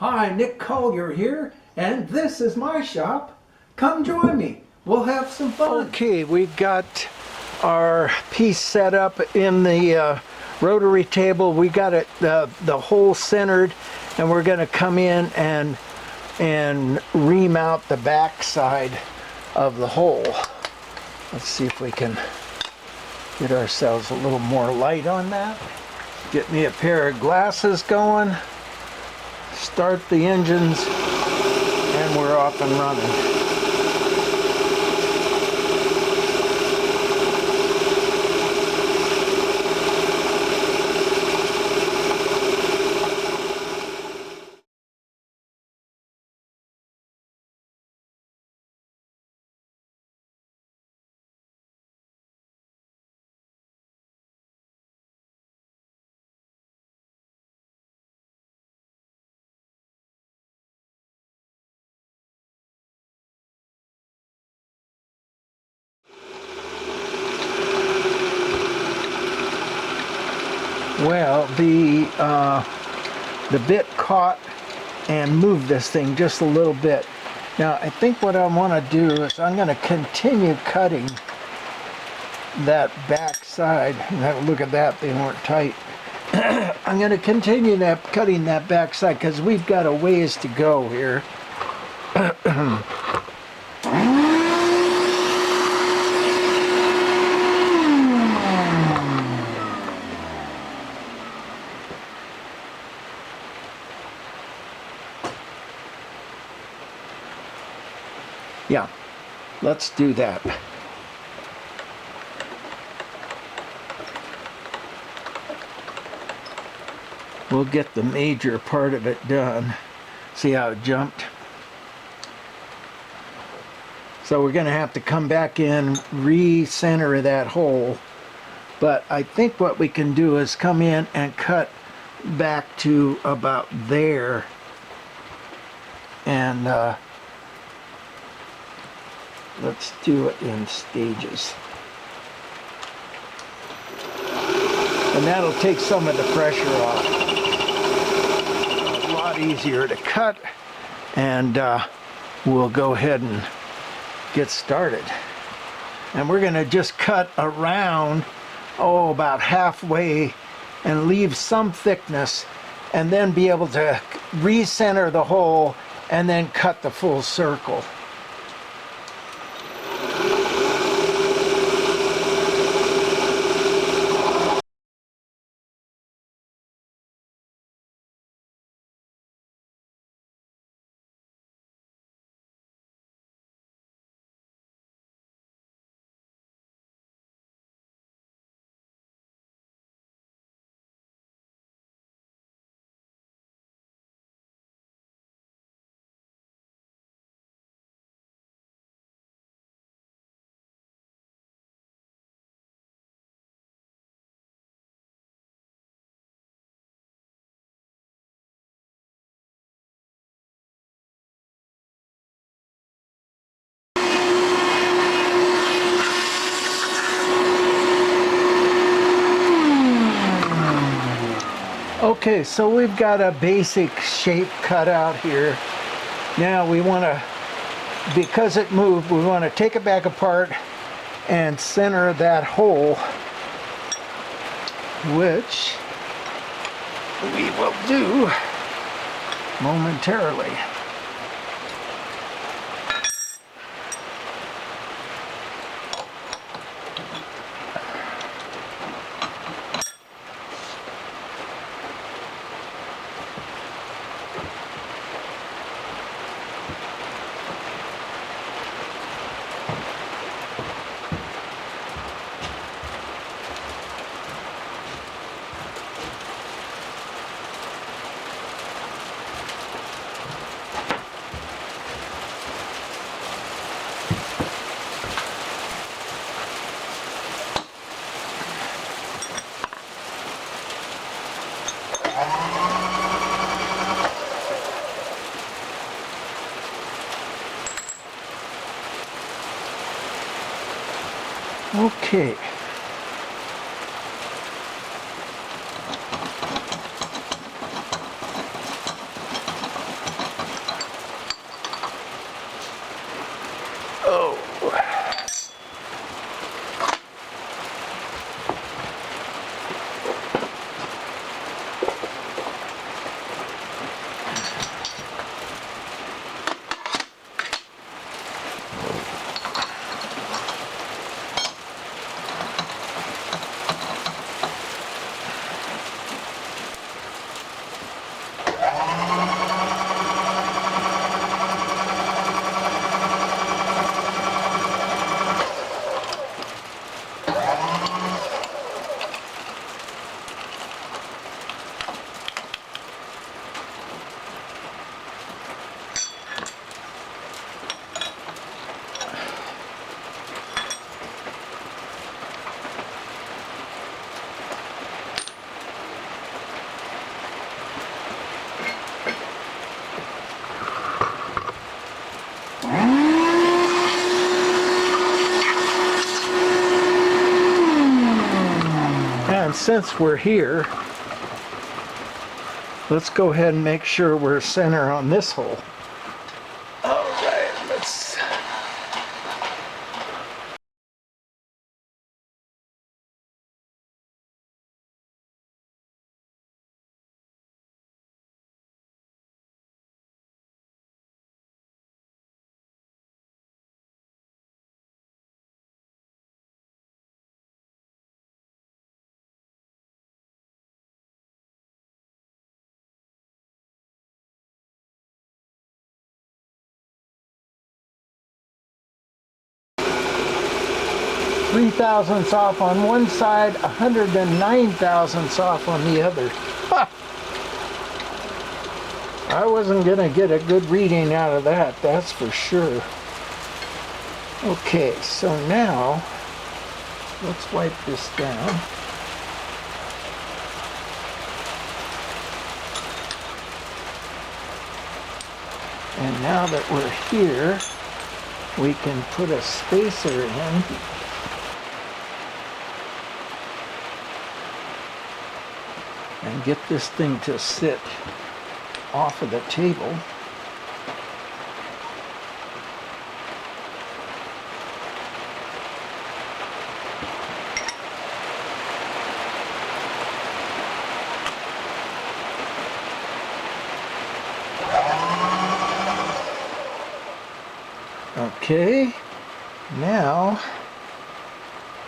Hi, Nick Collier here, and this is my shop. Come join me. We'll have some fun. Okay, we got our piece set up in the rotary table. We got it the hole centered, and we're going to come in and remount the back side of the hole. Let's see if we can get ourselves a little more light on that. Get me a pair of glasses going. Start the engines, and we're off and running. Well, the bit caught and moved this thing just a little bit. Now, I think what I want to do is I'm going to continue cutting that back side. Now, look at that, they weren't tight. I'm going to continue cutting that back side because we've got a ways to go here. Yeah, let's do that. We'll get the major part of it done. See how it jumped? So we're going to have to come back in, re-center that hole. But I think what we can do is come in and cut back to about there. And let's do it in stages. And that'll take some of the pressure off. A lot easier to cut, and we'll go ahead and get started. And we're going to just cut around, about halfway, and leave some thickness, and then be able to recenter the hole and then cut the full circle. Okay, so we've got a basic shape cut out here. Now we want to, because it moved, we want to take it back apart and center that hole, which we will do momentarily. Okay. And since we're here, let's go ahead and make sure we're center on this hole. All right, let's... Three thousandths off on one side, 109 thousandths off on the other. Ha! I wasn't gonna get a good reading out of that, that's for sure. Okay, so now let's wipe this down. And now that we're here, we can put a spacer in. And get this thing to sit off of the table. Okay, now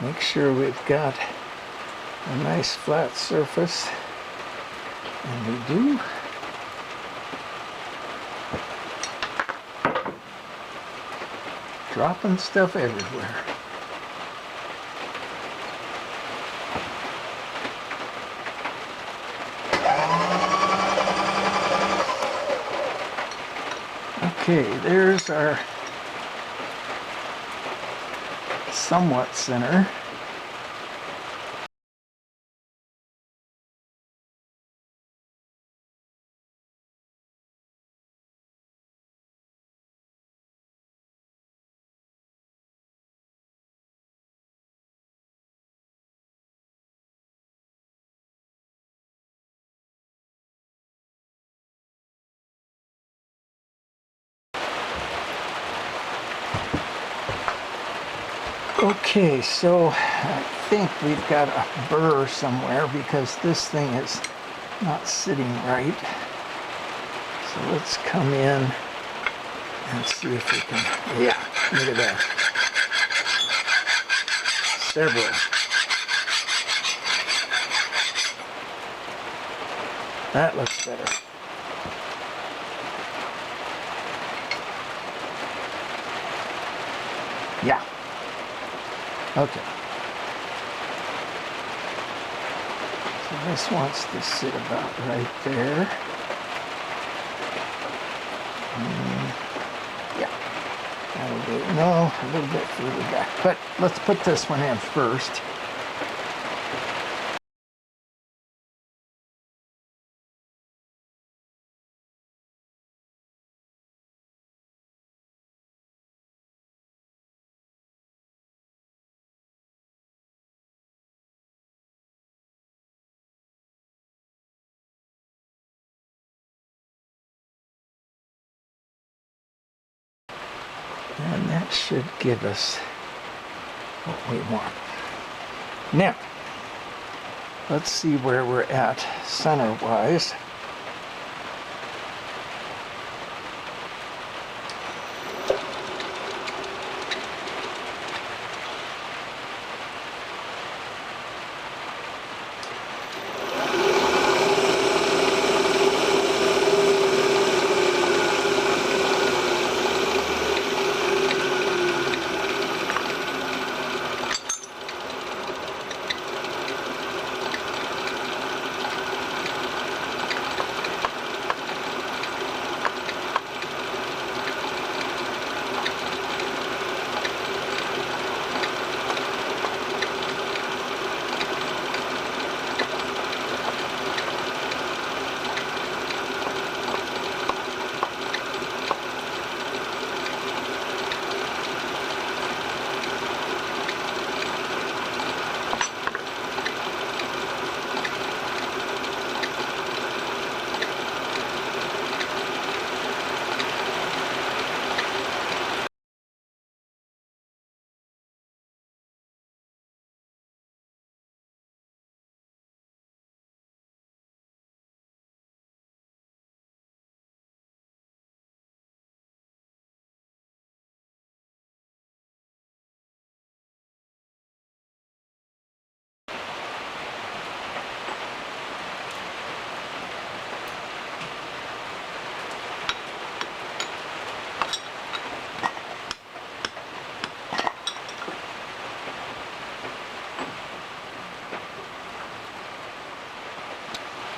make sure we've got a nice flat surface. And we do. Dropping stuff everywhere. Okay, there's our somewhat center. Okay, so I think we've got a burr somewhere because this thing is not sitting right. So let's come in and see if we can, yeah, look at that. Several. That looks better. Yeah. Okay. So this wants to sit about right there. Yeah. That'll do. No, a little bit further back. But let's put this one in first. And that should give us what we want. Now, let's see where we're at center-wise.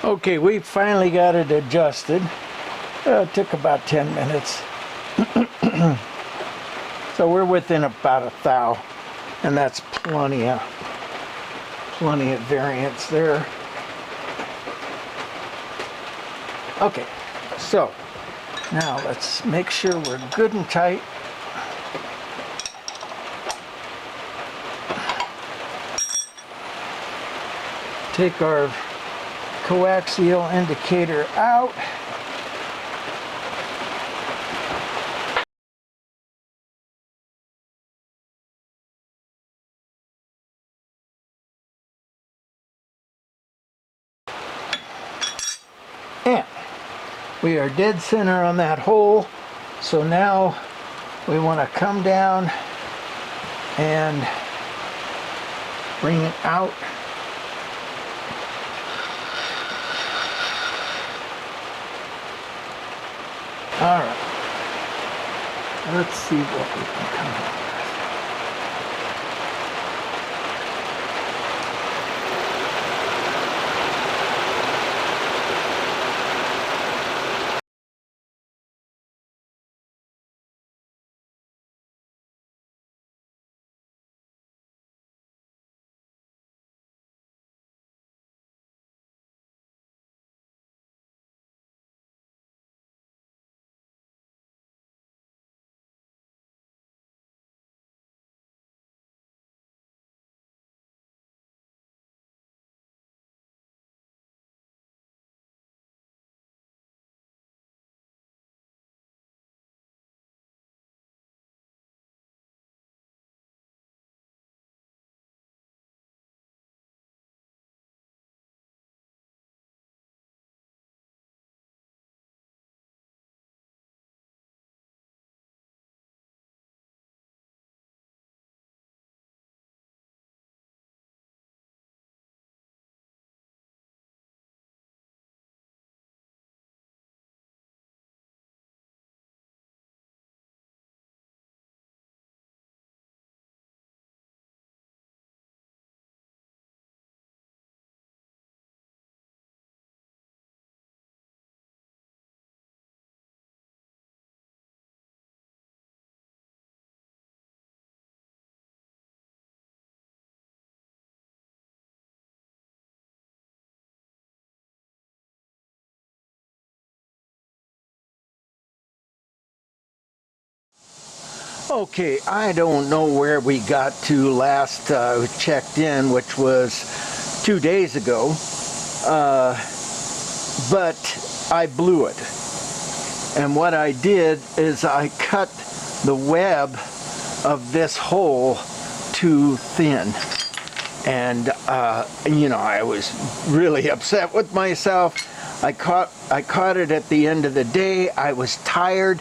Okay, we finally got it adjusted. It took about 10 minutes. So we're within about a thou, and that's plenty of variance there. Okay, so now let's make sure we're good and tight. Take our coaxial indicator out. And we are dead center on that hole. So now we want to come down and bring it out. All right, let's see what we can come up with. Okay, I don't know where we got to last checked in, which was 2 days ago, but I blew it. And what I did is I cut the web of this hole too thin. And, you know, I was really upset with myself. I caught it at the end of the day. I was tired.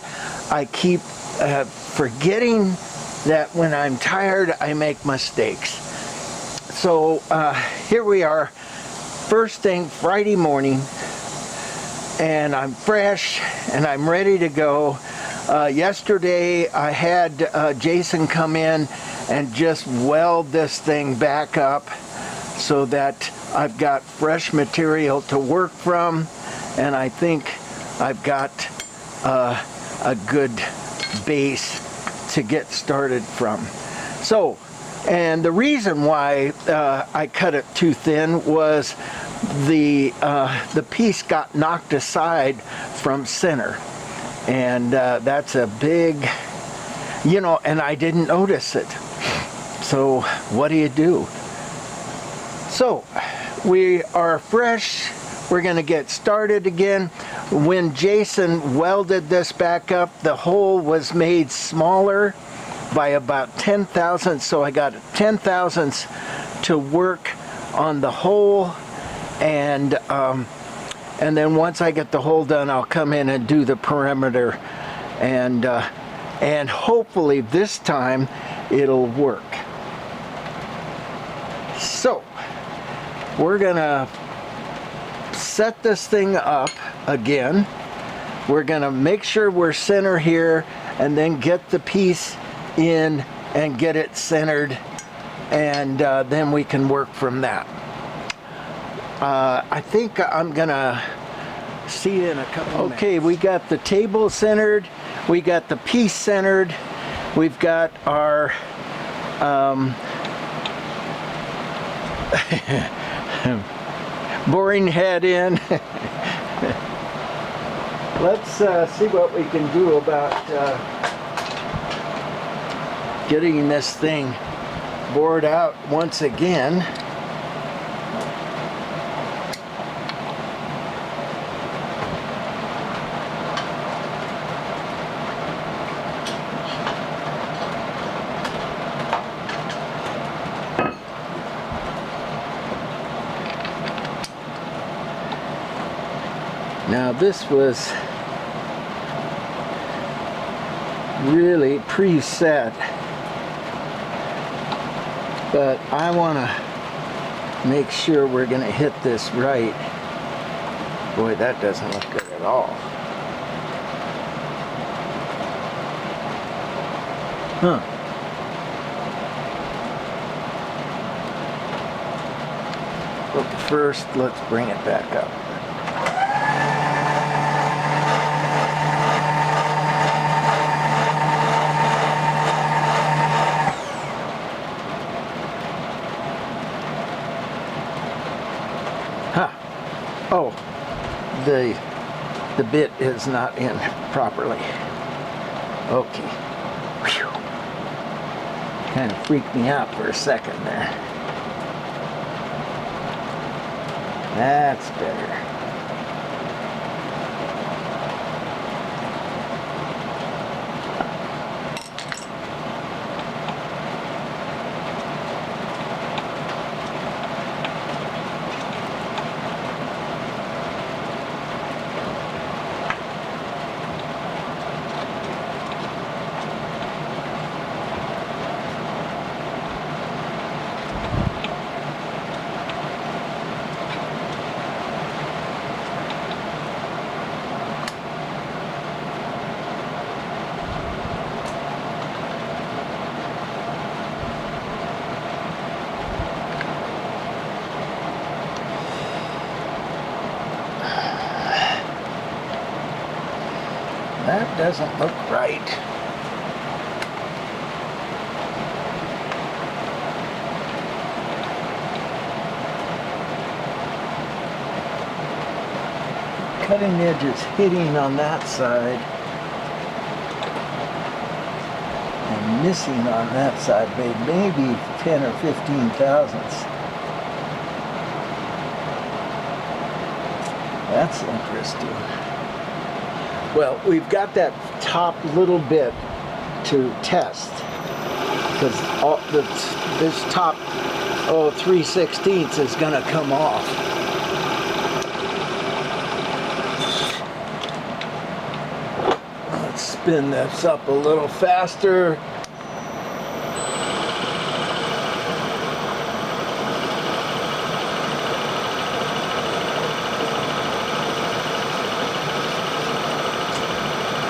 I keep forgetting that when I'm tired, I make mistakes. So here we are, first thing Friday morning, and I'm fresh and I'm ready to go. Yesterday I had Jason come in and just weld this thing back up so that I've got fresh material to work from, and I think I've got a good base to get started from. So, and the reason why I cut it too thin was the piece got knocked aside from center, and that's a big, you know, and I didn't notice it. So what do you do? So we are fresh. We're going to get started again. When Jason welded this back up, the hole was made smaller by about 10 thousandths, so I got 10 thousandths to work on the hole, and then once I get the hole done, I'll come in and do the perimeter, and hopefully this time it'll work. So we're gonna set this thing up again. We're gonna make sure we're center here, and then get the piece in and get it centered, and then we can work from that. I think I'm gonna see you in a couple minutes. Okay, we got the table centered, we got the piece centered, we've got our boring head in. Let's see what we can do about getting this thing bored out once again. Now this was really preset, but I want to make sure we're going to hit this right. Boy, that doesn't look good at all. Huh. But first, let's bring it back up. Oh, the bit is not in properly. Okay. Whew. Kind of freaked me out for a second there. That's better. That doesn't look right. Cutting edge is hitting on that side and missing on that side by maybe 10 or 15 thousandths. That's interesting. Well, we've got that top little bit to test because this top 3/16 is going to come off. Let's spin this up a little faster.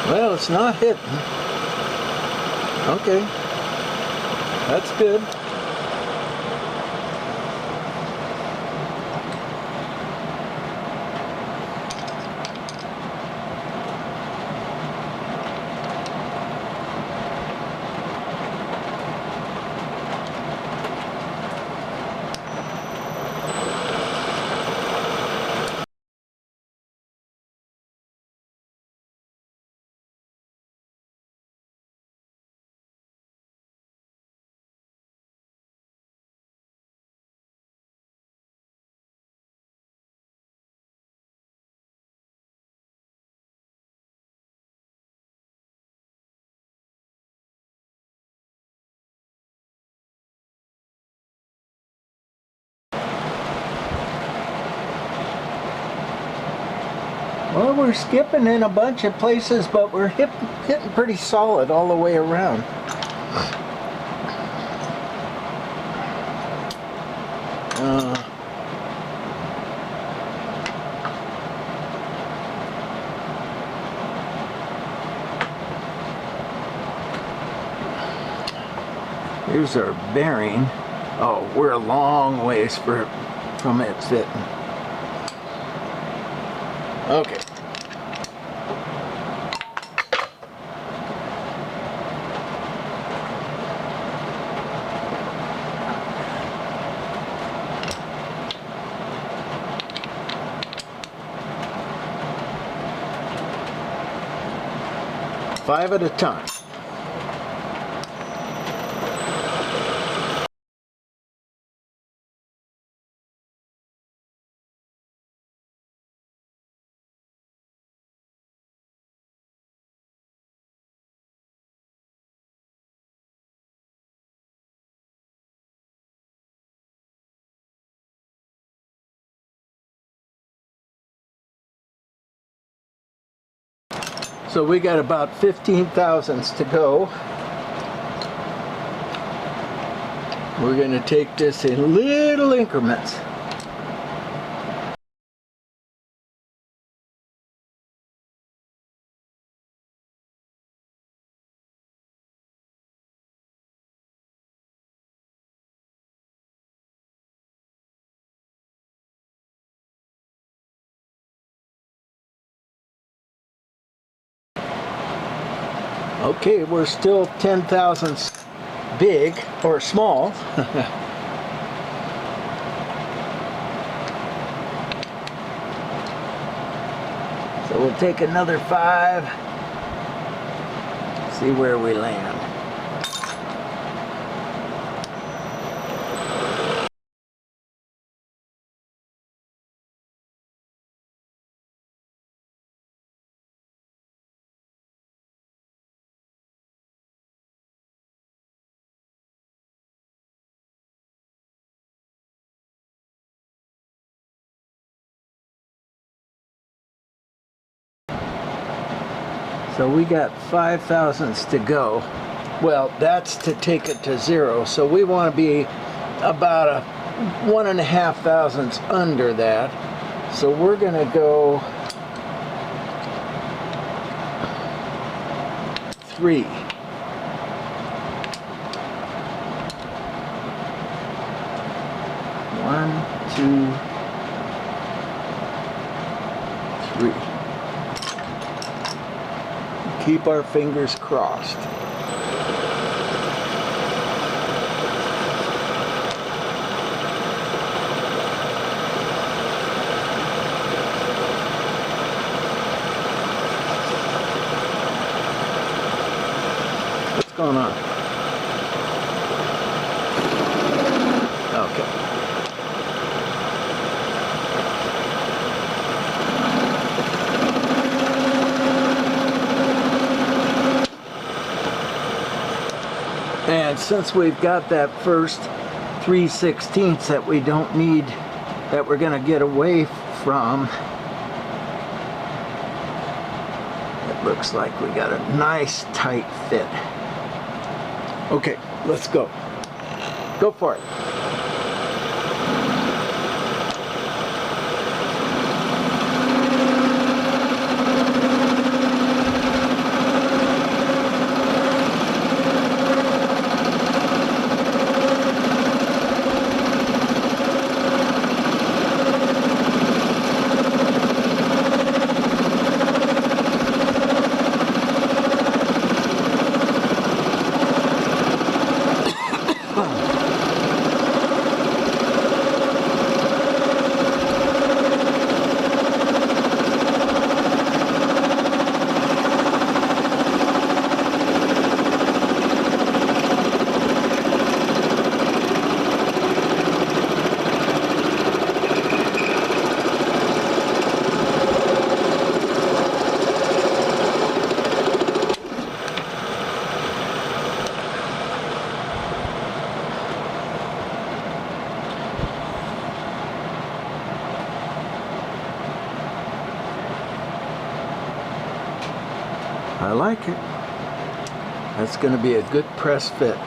Well, it's not hitting. Okay, that's good. Well, we're skipping in a bunch of places, but we're hitting pretty solid all the way around. Here's our bearing. Oh, we're a long ways from it fitting. Okay. Five at a time. So we got about 15 thousandths to go. We're going to take this in little increments. Okay, we're still 10 thousandths big or small. So we'll take another 5, see where we land. So we got 5 thousandths to go. Well, that's to take it to 0. So we want to be about a 1.5 thousandths under that. So we're going to go 3. One, 2, 3. Keep our fingers crossed. What's going on? Okay. And since we've got that first 3/16 that we don't need, that we're going to get away from, it looks like we got a nice tight fit. Okay, let's go. Go for it. I like it. That's going to be a good press fit.